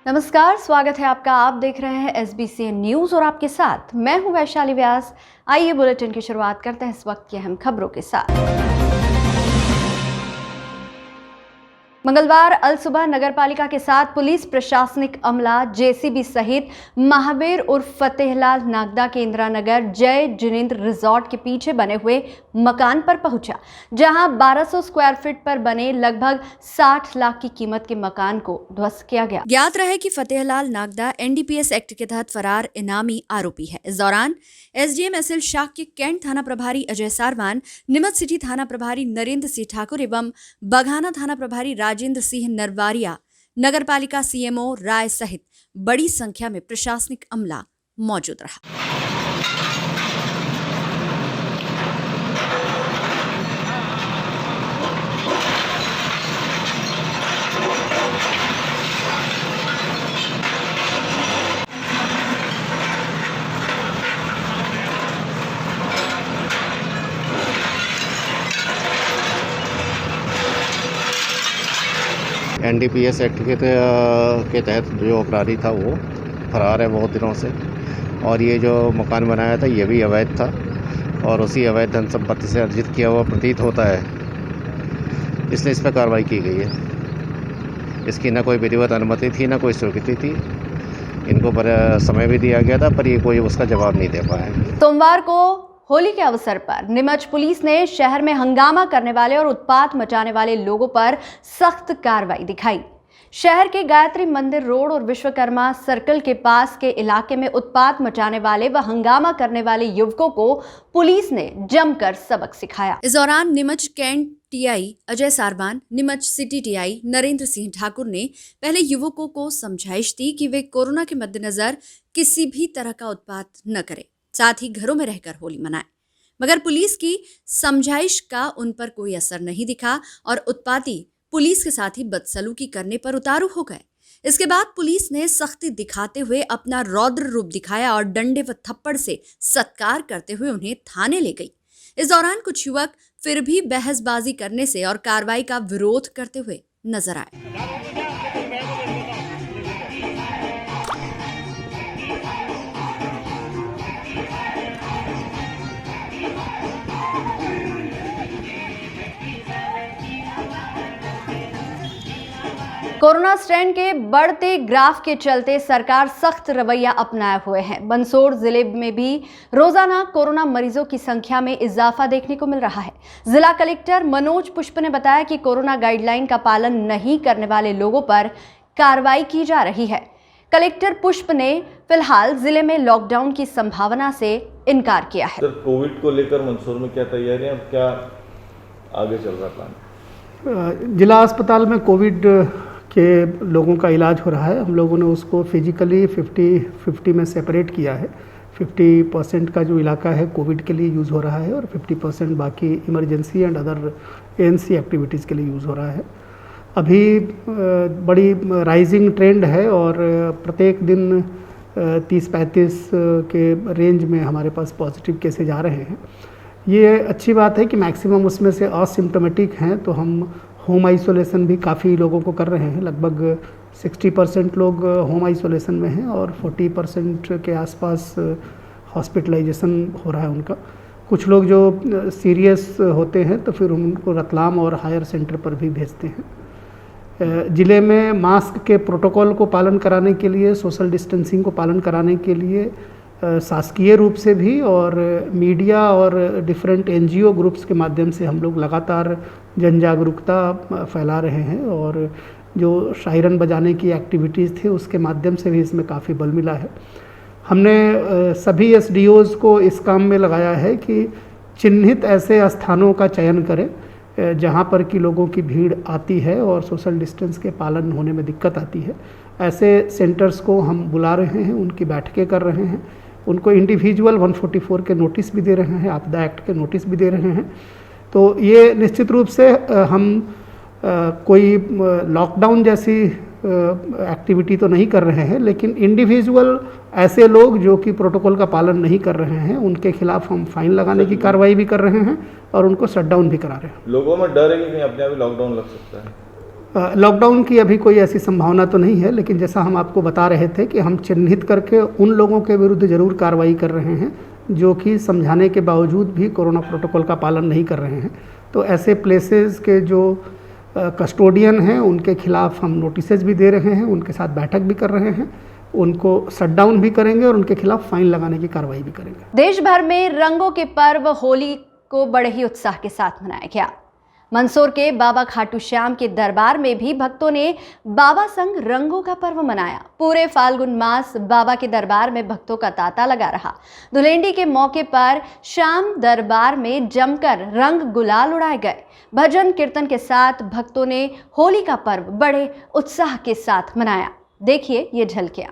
नमस्कार, स्वागत है आपका। आप देख रहे हैं SBCN न्यूज और आपके साथ मैं हूं वैशाली व्यास। आइए बुलेटिन की शुरुआत करते हैं इस वक्त की अहम खबरों के साथ। मंगलवार अलसुबह नगरपालिका के साथ पुलिस प्रशासनिक अमला JCB सहित महावीर उर्फ फतेहलाल नागदा के इंदिरा नगर जय जिनेंद्र रिजॉर्ट के पीछे बने हुए मकान पर पहुंचा, जहां 1200 स्क्वायर फीट पर बने लगभग 60 लाख की कीमत के मकान को ध्वस्त किया गया। ज्ञात रहे कि फतेहलाल नागदा NDPS एक्ट के तहत फरार इनामी आरोपी है। इस दौरान SDM SL शाख के कैंट थाना प्रभारी अजय सारवान, नीमच सिटी थाना प्रभारी नरेंद्र सिंह ठाकुर एवं बघाना थाना प्रभारी राजेंद्र सिंह नरवारिया, नगरपालिका CMO राय सहित बड़ी संख्या में प्रशासनिक अमला मौजूद रहा। NDPS एक्ट के तहत जो अपराधी था वो फरार है बहुत दिनों से, और ये जो मकान बनाया था ये भी अवैध था और उसी अवैध धन संपत्ति से अर्जित किया हुआ प्रतीत होता है, इसलिए इस पर कार्रवाई की गई है। इसकी ना कोई विधिवत अनुमति थी, ना कोई स्वीकृति थी। इनको पर समय भी दिया गया था, पर ये कोई उसका जवाब नहीं दे पाए। सोमवार को होली के अवसर पर नीमच पुलिस ने शहर में हंगामा करने वाले और उत्पात मचाने वाले लोगों पर सख्त कार्रवाई दिखाई। शहर के गायत्री मंदिर रोड और विश्वकर्मा सर्कल के पास के इलाके में उत्पात मचाने वाले व हंगामा करने वाले युवकों को पुलिस ने जमकर सबक सिखाया। इस दौरान Neemuch cantt TI Ajay Sarwan, Neemuch city TI Narendra Singh Thakur ने पहले युवकों को समझाइश दी कि वे कोरोना के मद्देनजर किसी भी तरह का उत्पात न करें, साथ ही घरों में रहकर होली मनाएं। मगर पुलिस की समझाइश का उन पर कोई असर नहीं दिखा और उत्पाती पुलिस के साथ ही बदसलूकी करने पर उतारू हो गए। इसके बाद पुलिस ने सख्ती दिखाते हुए अपना रौद्र रूप दिखाया और डंडे व थप्पड़ से सत्कार करते हुए उन्हें थाने ले गई। इस दौरान कुछ युवक फिर भी बहसबाजी करने से और कार्रवाई का विरोध करते हुए नजर आए। कोरोना स्ट्रेन के बढ़ते ग्राफ के चलते सरकार सख्त रवैया अपनाए हुए है। मंदसौर जिले में भी रोजाना कोरोना मरीजों की संख्या में इजाफा देखने को मिल रहा है। जिला कलेक्टर मनोज पुष्प ने बताया कि कोरोना गाइडलाइन का पालन नहीं करने वाले लोगों पर कार्रवाई की जा रही है। कलेक्टर पुष्प ने फिलहाल जिले में लॉकडाउन की संभावना से इनकार किया है। कोविड को लेकर मंदसौर में क्या तैयारियां, क्या आगे चल रहा प्लान? जिला अस्पताल में कोविड के लोगों का इलाज हो रहा है। हम लोगों ने उसको फिजिकली 50-50 में सेपरेट किया है। 50% का जो इलाका है कोविड के लिए यूज़ हो रहा है और 50% बाकी emergency and other ANC activities के लिए यूज़ हो रहा है। अभी बड़ी राइजिंग ट्रेंड है और प्रत्येक दिन 30-35 के रेंज में हमारे पास पॉजिटिव केसेज आ रहे हैं। ये अच्छी बात है कि मैक्सिमम उसमें से असिम्प्टोमेटिक हैं, तो हम होम आइसोलेशन भी काफ़ी लोगों को कर रहे हैं। लगभग 60% लोग होम आइसोलेशन में हैं और 40% के आसपास हॉस्पिटलाइजेशन हो रहा है उनका। कुछ लोग जो सीरियस होते हैं तो फिर उनको रतलाम और हायर सेंटर पर भी भेजते हैं। ज़िले में मास्क के प्रोटोकॉल को पालन कराने के लिए, सोशल डिस्टेंसिंग को पालन कराने के लिए शासकीय रूप से भी और मीडिया और डिफरेंट NGO ग्रुप्स के माध्यम से हम लोग लगातार जन जागरूकता फैला रहे हैं और जो शायरन बजाने की एक्टिविटीज़ थी उसके माध्यम से भी इसमें काफ़ी बल मिला है। हमने सभी SDOs को इस काम में लगाया है कि चिन्हित ऐसे स्थानों का चयन करें जहाँ पर कि लोगों की भीड़ आती है और सोशल डिस्टेंस के पालन होने में दिक्कत आती है। ऐसे सेंटर्स को हम बुला रहे हैं, उनकी बैठकें कर रहे हैं, उनको इंडिविजुअल 144 के नोटिस भी दे रहे हैं, आपदा एक्ट के नोटिस भी दे रहे हैं। तो ये निश्चित रूप से हम कोई लॉकडाउन जैसी एक्टिविटी तो नहीं कर रहे हैं, लेकिन इंडिविजुअल ऐसे लोग जो कि प्रोटोकॉल का पालन नहीं कर रहे हैं उनके खिलाफ हम फाइन लगाने की कार्रवाई भी कर रहे हैं और उनको शटडाउन भी करा रहे हैं। लोगों में डर है कि कहीं अपने आप ही लॉकडाउन लग सकता है। लॉकडाउन की अभी कोई ऐसी संभावना तो नहीं है, लेकिन जैसा हम आपको बता रहे थे कि हम चिन्हित करके उन लोगों के विरुद्ध ज़रूर कार्रवाई कर रहे हैं जो कि समझाने के बावजूद भी कोरोना प्रोटोकॉल का पालन नहीं कर रहे हैं। तो ऐसे प्लेसेस के जो कस्टोडियन हैं उनके खिलाफ हम नोटिसेज भी दे रहे हैं, उनके साथ बैठक भी कर रहे हैं, उनको शट डाउन भी करेंगे और उनके खिलाफ फाइन लगाने की कार्रवाई भी करेंगे। देश भर में रंगों के पर्व होली को बड़े ही उत्साह के साथ मनाया गया। मंदसौर के बाबा खाटू श्याम के दरबार में भी भक्तों ने बाबा संग रंगों का पर्व मनाया। पूरे फाल्गुन मास बाबा के दरबार में भक्तों का तांता लगा रहा। धुलेंडी के मौके पर श्याम दरबार में जमकर रंग गुलाल उड़ाए गए। भजन कीर्तन के साथ भक्तों ने होली का पर्व बड़े उत्साह के साथ मनाया। देखिए ये झलकियां।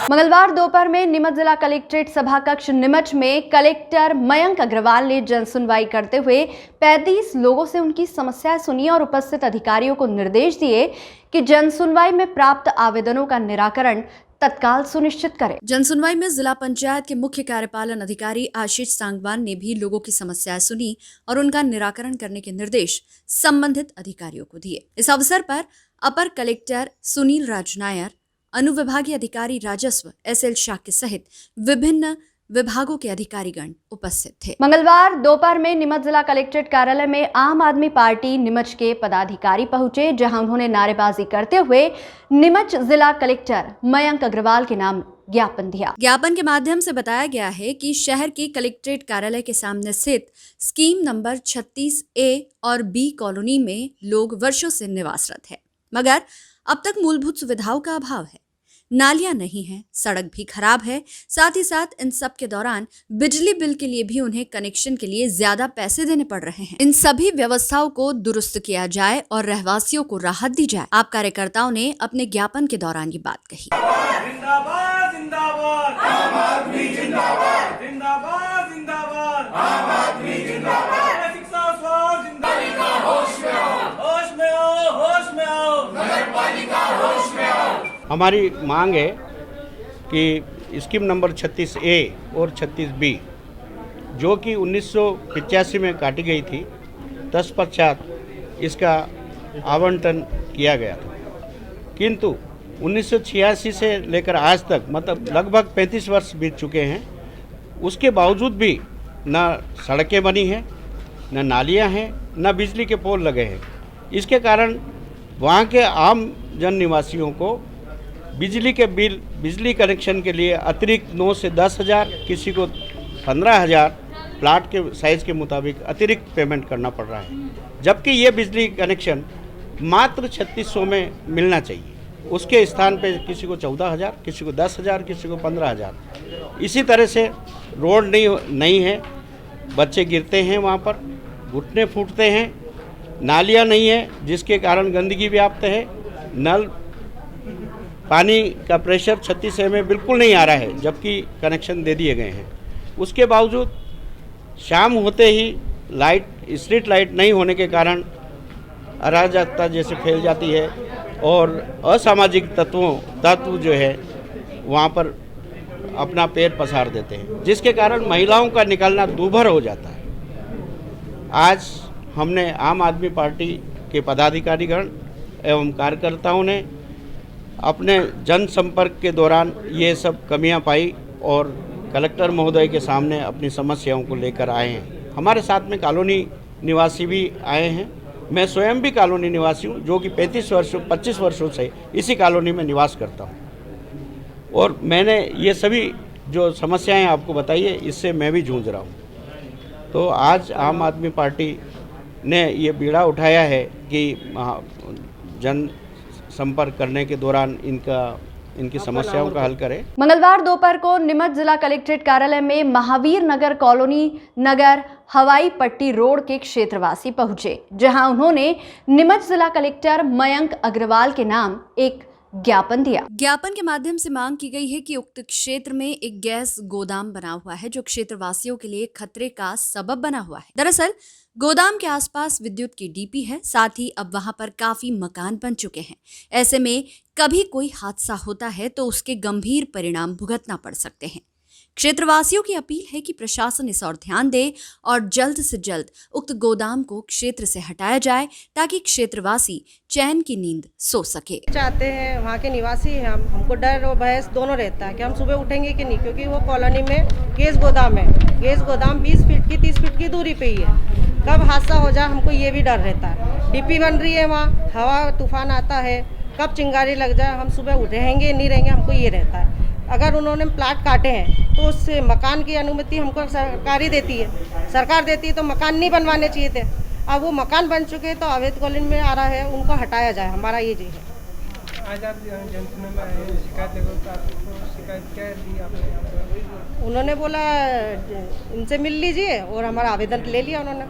मंगलवार दोपहर में नीमच जिला कलेक्ट्रेट सभा कक्ष नीमच में कलेक्टर मयंक अग्रवाल ने जनसुनवाई करते हुए 35 लोगों से उनकी समस्याएं सुनी और उपस्थित अधिकारियों को निर्देश दिए कि जनसुनवाई में प्राप्त आवेदनों का निराकरण तत्काल सुनिश्चित करें। जनसुनवाई में जिला पंचायत के मुख्य कार्यपालन अधिकारी आशीष सांगवान ने भी लोगों की समस्याएं सुनी और उनका निराकरण करने के निर्देश संबंधित अधिकारियों को दिए। इस अवसर पर अपर कलेक्टर सुनील राज नायर, अनुविभागीय अधिकारी राजस्व SL शाह के सहित विभिन्न विभागों के अधिकारीगण उपस्थित थे। मंगलवार दोपहर में नीमच जिला कलेक्ट्रेट कार्यालय में आम आदमी पार्टी नीमच के पदाधिकारी पहुंचे, जहां उन्होंने नारेबाजी करते हुए नीमच जिला कलेक्टर मयंक अग्रवाल के नाम ज्ञापन दिया। ज्ञापन के माध्यम से बताया गया है कि शहर के कलेक्ट्रेट कार्यालय के सामने स्थित स्कीम नंबर 36A और B कॉलोनी में लोग वर्षों से निवासरत है, मगर अब तक मूलभूत सुविधाओं का अभाव है। नालियां नहीं है, सड़क भी खराब है। साथ ही साथ इन सब के दौरान बिजली बिल के लिए भी उन्हें कनेक्शन के लिए ज्यादा पैसे देने पड़ रहे हैं। इन सभी व्यवस्थाओं को दुरुस्त किया जाए और रहवासियों को राहत दी जाए। आप कार्यकर्ताओं ने अपने ज्ञापन के दौरान ये बात कही। जिंदाबाद जिंदाबाद आम आदमी जिंदाबाद, जिंदाबाद जिंदाबाद आम आदमी जिंदाबाद, शिक्षा स्वास्थ्य जिंदाबाद, होश में आओ, होश में आओ, होश में आओ, नगर पालिका होश में आओ। हमारी मांग है कि स्कीम नंबर 36A और 36B जो कि 1985 में काटी गई थी, तत्पश्चात इसका आवंटन किया गया था, किंतु 1986 से लेकर आज तक मतलब लगभग 35 वर्ष बीत चुके हैं। उसके बावजूद भी न सड़कें बनी हैं, न नालियां हैं, न बिजली के पोल लगे हैं। इसके कारण वहाँ के आम जन निवासियों को बिजली के बिल, बिजली कनेक्शन के लिए अतिरिक्त 9 से 10 हज़ार, किसी को 15 हज़ार प्लाट के साइज़ के मुताबिक अतिरिक्त पेमेंट करना पड़ रहा है, जबकि ये बिजली कनेक्शन मात्र 3600 में मिलना चाहिए। उसके स्थान पे किसी को 14,000, किसी को 10,000, किसी को 15,000। इसी तरह से रोड नहीं है, बच्चे गिरते हैं, वहाँ पर घुटने फूटते हैं नालियाँ नहीं है जिसके कारण गंदगी व्याप्त है। नल पानी का प्रेशर 36A में बिल्कुल नहीं आ रहा है, जबकि कनेक्शन दे दिए गए हैं। उसके बावजूद शाम होते ही लाइट, स्ट्रीट लाइट नहीं होने के कारण अराजकता जैसे फैल जाती है और असामाजिक तत्व जो है वहाँ पर अपना पैर पसार देते हैं, जिसके कारण महिलाओं का निकलना दूभर हो जाता है। आज हमने आम आदमी पार्टी के पदाधिकारीगण एवं कार्यकर्ताओं ने अपने जनसंपर्क के दौरान ये सब कमियां पाई और कलेक्टर महोदय के सामने अपनी समस्याओं को लेकर आए हैं। हमारे साथ में कॉलोनी निवासी भी आए हैं। मैं स्वयं भी कॉलोनी निवासी हूँ, जो कि 25 वर्षों से इसी कॉलोनी में निवास करता हूँ और मैंने ये सभी जो समस्याएं आपको बताई है, इससे मैं भी जूझ रहा हूँ। तो आज आम आदमी पार्टी ने ये बीड़ा उठाया है कि जन संपर्क करने के दौरान इनकी समस्याओं का हल करें। मंगलवार दोपहर को नीमच जिला कलेक्ट्रेट कार्यालय में महावीर नगर कॉलोनी नगर हवाई पट्टी रोड के क्षेत्रवासी पहुंचे, जहां उन्होंने नीमच जिला कलेक्टर मयंक अग्रवाल के नाम एक ज्ञापन दिया। ज्ञापन के माध्यम से मांग की गई है कि उक्त क्षेत्र में एक गैस गोदाम बना हुआ है, जो क्षेत्रवासियों के लिए खतरे का सबब बना हुआ है। दरअसल गोदाम के आसपास विद्युत की डीपी है, साथ ही अब वहां पर काफी मकान बन चुके हैं। ऐसे में कभी कोई हादसा होता है तो उसके गंभीर परिणाम भुगतना पड़ सकते हैं। क्षेत्रवासियों की अपील है कि प्रशासन इस ओर ध्यान दे और जल्द से जल्द उक्त गोदाम को क्षेत्र से हटाया जाए, ताकि क्षेत्रवासी चैन की नींद सो सके। चाहते हैं, वहाँ के निवासी हैं हम, हमको डर और भय दोनों रहता है कि हम सुबह उठेंगे कि नहीं, क्योंकि वो कॉलोनी में गैस गोदाम है। गैस गोदाम 20 फीट की 30 फीट की दूरी पे ही है। कब हादसा हो जाए हमको ये भी डर रहता है। डीपी बन रही है वहाँ, हवा तूफान आता है, कब चिंगारी लग जाए, हम सुबह उठेंगे नहीं रहेंगे, हमको ये रहता है। अगर उन्होंने प्लाट काटे हैं तो उस मकान की अनुमति हमको सरकारी देती है, सरकार देती है, तो मकान नहीं बनवाने चाहिए थे। अब वो मकान बन चुके हैं तो अवैध कॉलोनी में आ रहा है, उनको हटाया जाए, हमारा ये जी है। आज आप जनसुनवाई में आए, शिकायत लेकर, तो आपको शिकायत क्या दी आपने? उन्होंने बोला इनसे मिल लीजिए और हमारा आवेदन ले लिया उन्होंने,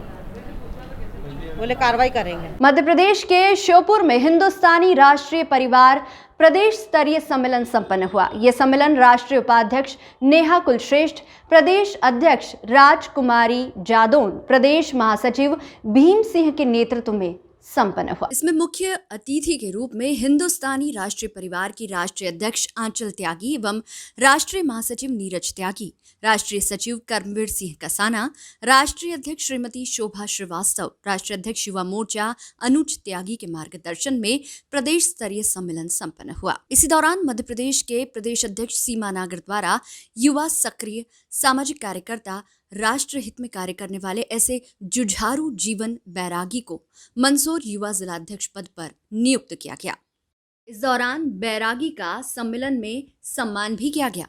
बोले कार्रवाई करेंगे। मध्य प्रदेश के श्योपुर में हिंदुस्तानी राष्ट्रीय परिवार प्रदेश स्तरीय सम्मेलन संपन्न हुआ। यह सम्मेलन राष्ट्रीय उपाध्यक्ष नेहा कुलश्रेष्ठ, प्रदेश अध्यक्ष राजकुमारी जादौन, प्रदेश महासचिव भीम सिंह के नेतृत्व में संपन्न हुआ। इसमें मुख्य अतिथि के रूप में हिंदुस्तानी राष्ट्रीय परिवार की राष्ट्रीय अध्यक्ष आंचल त्यागी एवं राष्ट्रीय महासचिव नीरज त्यागी, राष्ट्रीय सचिव कर्मवीर सिंह कसाना, राष्ट्रीय अध्यक्ष श्रीमती शोभा श्रीवास्तव, राष्ट्रीय अध्यक्ष युवा मोर्चा अनुज त्यागी के मार्गदर्शन में प्रदेश स्तरीय सम्मेलन संपन्न हुआ। इसी दौरान मध्य प्रदेश के प्रदेश अध्यक्ष सीमा नागर द्वारा युवा सक्रिय सामाजिक कार्यकर्ता, राष्ट्र हित में कार्य करने वाले ऐसे जुझारू जीवन बैरागी को मंदसौर युवा जिलाध्यक्ष पद पर नियुक्त किया गया। इस दौरान बैरागी का सम्मेलन में सम्मान भी किया गया।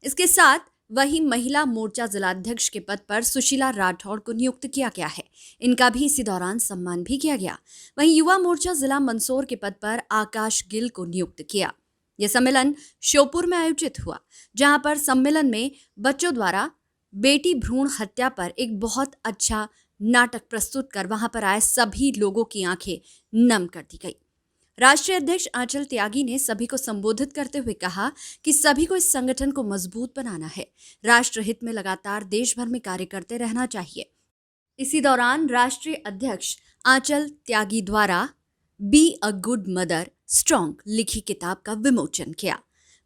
इसके साथ वहीं महिला मोर्चा जिलाध्यक्ष के पद पर सुशीला राठौड़ को नियुक्त किया गया है। इनका भी इसी दौरान सम्मान भी किया गया। वहीं युवा मोर्चा जिला मंदसौर के पद पर आकाश गिल को नियुक्त किया। यह सम्मेलन श्योपुर में आयोजित हुआ, जहां पर सम्मेलन में बच्चों द्वारा बेटी भ्रूण हत्या पर एक बहुत अच्छा नाटक प्रस्तुत कर वहां पर आए सभी लोगों की आंखें नम कर दी गई। राष्ट्रीय अध्यक्ष आंचल त्यागी ने सभी को संबोधित करते हुए कहा कि सभी को इस संगठन को मजबूत बनाना है, राष्ट्र हित में लगातार देश भर में कार्य करते रहना चाहिए। इसी दौरान राष्ट्रीय अध्यक्ष आंचल त्यागी द्वारा be a good mother strong लिखी किताब का विमोचन किया।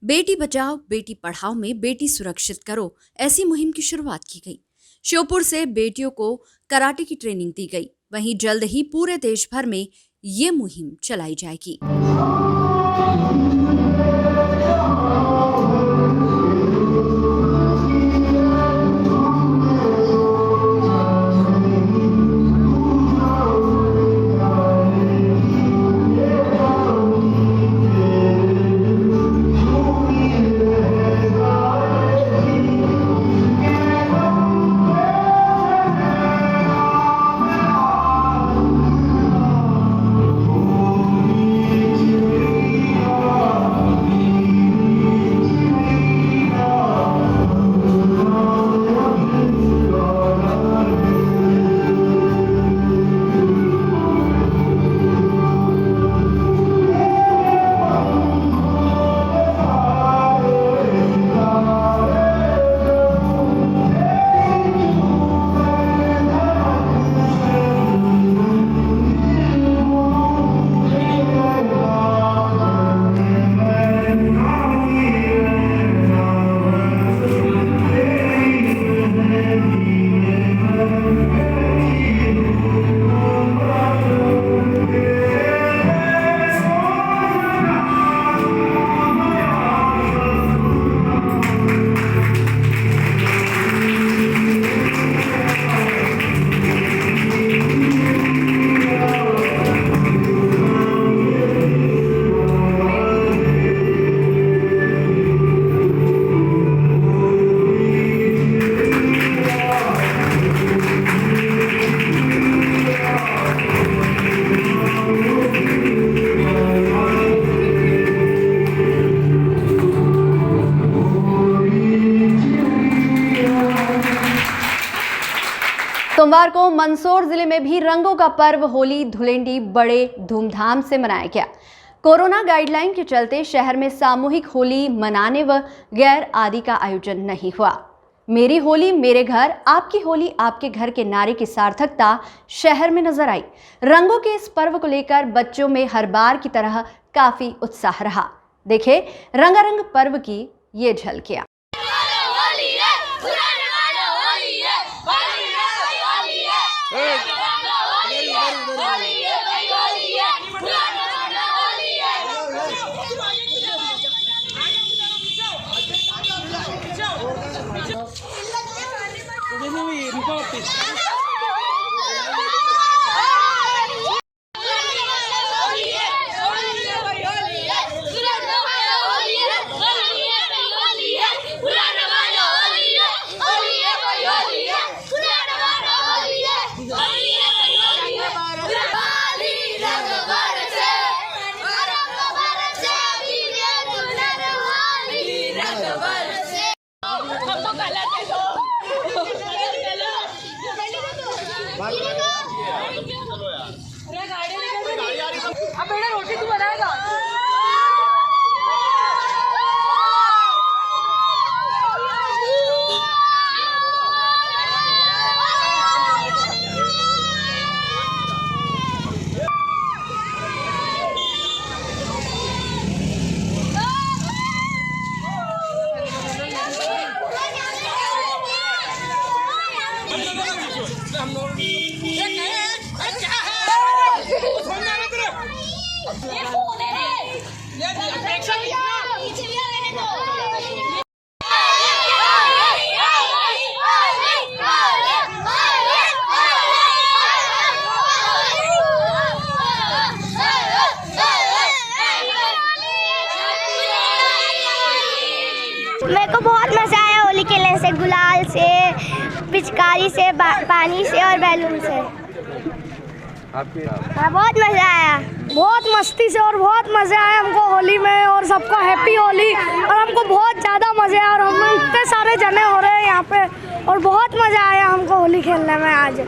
बेटी बचाओ बेटी पढ़ाओ में बेटी सुरक्षित करो ऐसी मुहिम की शुरुआत की गई। श्योपुर से बेटियों को कराटे की ट्रेनिंग दी गई। वहीं जल्द ही पूरे देश भर में ये मुहिम चलाई जाएगी। सोमवार को मंदसौर जिले में भी रंगों का पर्व होली धुलेंडी बड़े धूमधाम से मनाया गया। कोरोना गाइडलाइन के चलते शहर में सामूहिक होली मनाने व गैर आदि का आयोजन नहीं हुआ। मेरी होली मेरे घर, आपकी होली आपके घर के नारे की सार्थकता शहर में नजर आई। रंगों के इस पर्व को लेकर बच्चों में हर बार की तरह काफी उत्साह रहा। देखे रंगारंग पर्व की ये झलकियां। अब बेटा रोटी तू बनाएगा। मेरे को बहुत मज़ा आया होली खेलने से, गुलाल से, पिचकारी से, पानी से और बैलून से। हाँ, बहुत मज़ा आया, बहुत मस्ती से और बहुत मज़े आए हमको होली में। और सबको हैप्पी होली। और हमको बहुत ज़्यादा मज़े आया और हम इतने सारे जने हो रहे हैं यहाँ पे और बहुत मज़ा आया हमको होली खेलने में। आज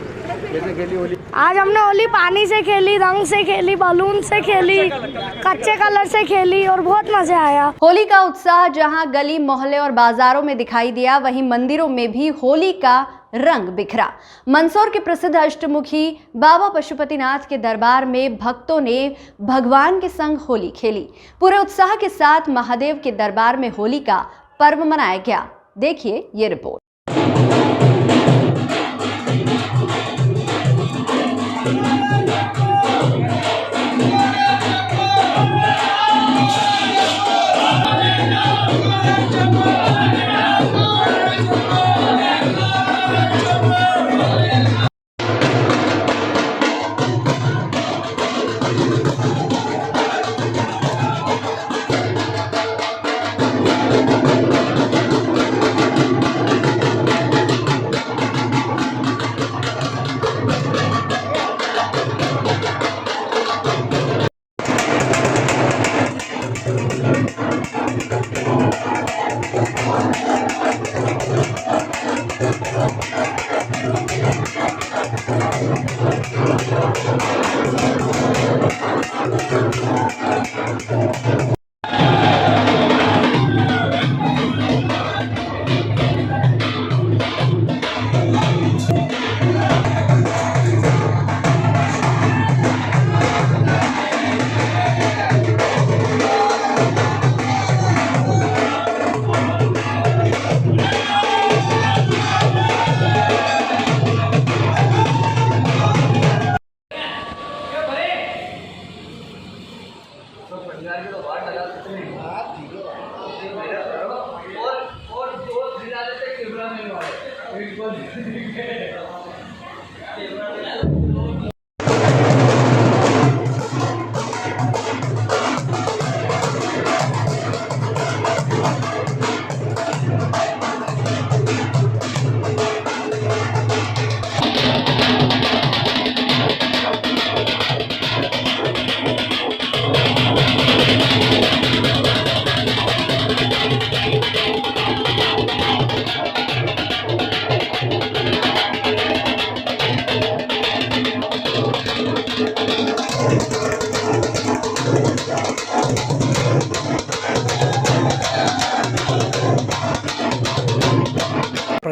आज हमने होली पानी से खेली, रंग से खेली, बलून से खेली, कच्चे कलर से खेली और बहुत मज़ा आया। होली का उत्साह जहां गली मोहल्ले और बाजारों में दिखाई दिया, वहीं मंदिरों में भी होली का रंग बिखरा। मंदसौर के प्रसिद्ध अष्टमुखी बाबा पशुपतिनाथ के दरबार में भक्तों ने भगवान के संग होली खेली। पूरे उत्साह के साथ महादेव के दरबार में होली का पर्व मनाया गया। देखिए ये रिपोर्ट।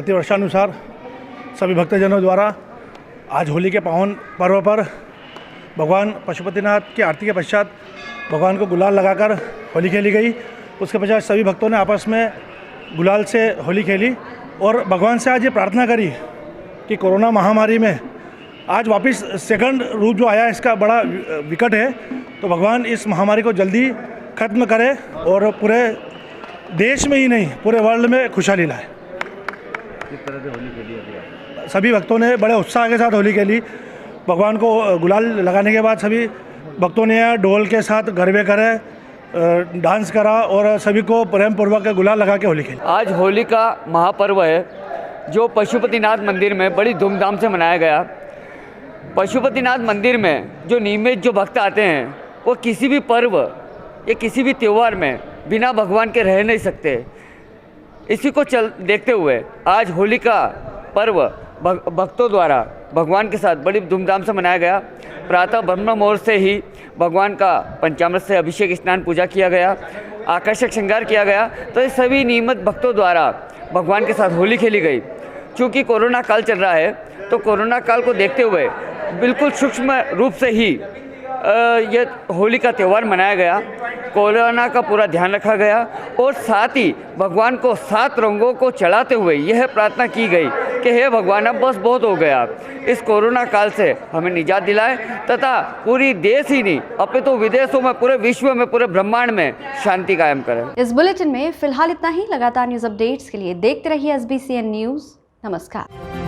भारतीय वर्षानुसार सभी भक्तजनों द्वारा आज होली के पावन पर्व पर भगवान पशुपतिनाथ की आरती के पश्चात भगवान को गुलाल लगाकर होली खेली गई। उसके पश्चात सभी भक्तों ने आपस में गुलाल से होली खेली और भगवान से आज ये प्रार्थना करी कि कोरोना महामारी में आज वापस सेकंड रूप जो आया इसका बड़ा विकट है, तो भगवान इस महामारी को जल्दी ख़त्म करे और पूरे देश में ही नहीं पूरे वर्ल्ड में खुशहाली लाए। किस तरह से होली खेली अभी? सभी भक्तों ने बड़े उत्साह के साथ होली खेली। भगवान को गुलाल लगाने के बाद सभी भक्तों ने ढोल के साथ गरबे करे, डांस करा और सभी को प्रेम पूर्वक गुलाल लगा के होली खेली। आज होली का महापर्व है जो पशुपतिनाथ मंदिर में बड़ी धूमधाम से मनाया गया। पशुपतिनाथ मंदिर में जो नियमित जो भक्त आते हैं वो किसी भी पर्व या किसी भी त्यौहार में बिना भगवान के रह नहीं सकते। इसी को देखते हुए आज होली का पर्व भक्तों द्वारा भगवान के साथ बड़ी धूमधाम से मनाया गया। प्रातः ब्रह्म मुहूर्त से ही भगवान का पंचामृत से अभिषेक स्नान पूजा किया गया, आकर्षक श्रृंगार किया गया। तो ये सभी नियमित भक्तों द्वारा भगवान के साथ होली खेली गई। चूँकि कोरोना काल चल रहा है तो कोरोना काल को देखते हुए बिल्कुल सूक्ष्म रूप से ही ये होली का त्यौहार मनाया गया। कोरोना का पूरा ध्यान रखा गया और साथ ही भगवान को 7 रंगों को चढ़ाते हुए यह प्रार्थना की गई कि हे भगवान अब बस बहुत हो गया, इस कोरोना काल से हमें निजात दिलाए तथा पूरी देश ही नहीं अपितु विदेशों में पूरे विश्व में पूरे ब्रह्मांड में शांति कायम करें। इस बुलेटिन में फिलहाल इतना ही। लगातार न्यूज अपडेट्स के लिए देखते रहिए SBCN न्यूज। नमस्कार।